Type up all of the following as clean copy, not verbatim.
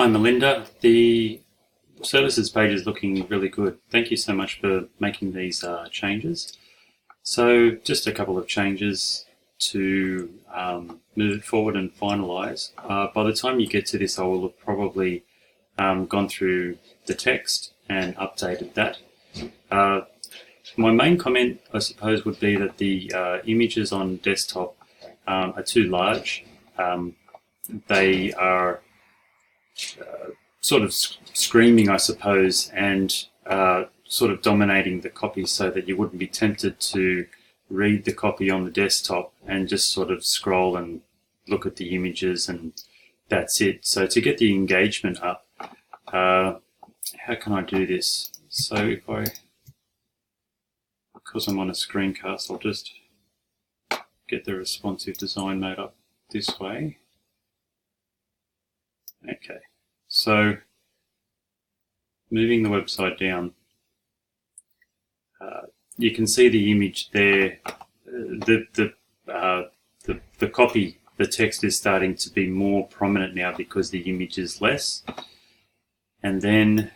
Hi Melinda, the services page is looking really good. Thank you so much for making these changes. So just a couple of changes to move it forward and finalise. By the time you get to this, I will have probably gone through the text and updated that. My main comment, I suppose, would be that the images on desktop are too large. They are sort of screaming, I suppose, and sort of dominating the copy so that you wouldn't be tempted to read the copy on the desktop and just sort of scroll and look at the images and that's it. So to get the engagement up, how can I do this? So because I'm on a screencast, I'll just get the responsive design mode up this way. Okay, so moving the website down, you can see the image there. The copy, the text is starting to be more prominent now because the image is less. And then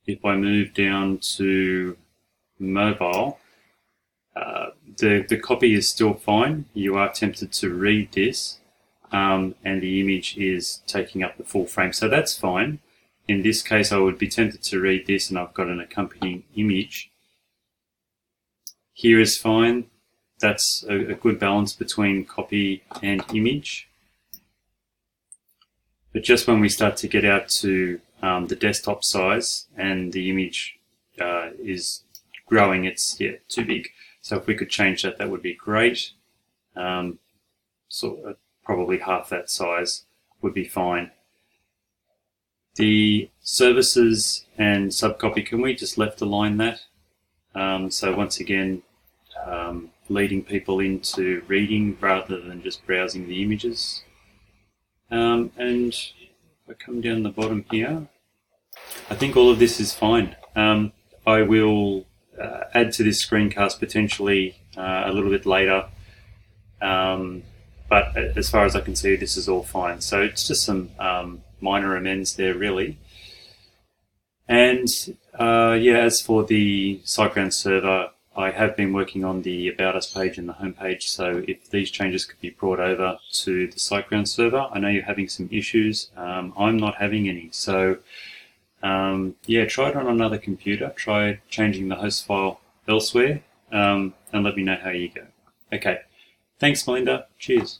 if I move down to mobile, the copy is still fine. You are tempted to read this, and the image is taking up the full frame, so that's fine. In this case, I would be tempted to read this and I've got an accompanying image. Here is fine. That's a good balance between copy and image. But just when we start to get out to the desktop size and the image is growing, it's too big. So if we could change that, that would be great. Probably half that size would be fine. The services and subcopy, can we just left align that? So once again, leading people into reading rather than just browsing the images. And if I come down the bottom here, I think all of this is fine. I will add to this screencast potentially a little bit later. But as far as I can see, this is all fine. So it's just some minor amends there, really. And as for the SiteGround server, I have been working on the About Us page and the home page. So if these changes could be brought over to the SiteGround server, I know you're having some issues. I'm not having any. So try it on another computer. Try changing the host file elsewhere, and let me know how you go. Okay. Thanks, Melinda. Cheers.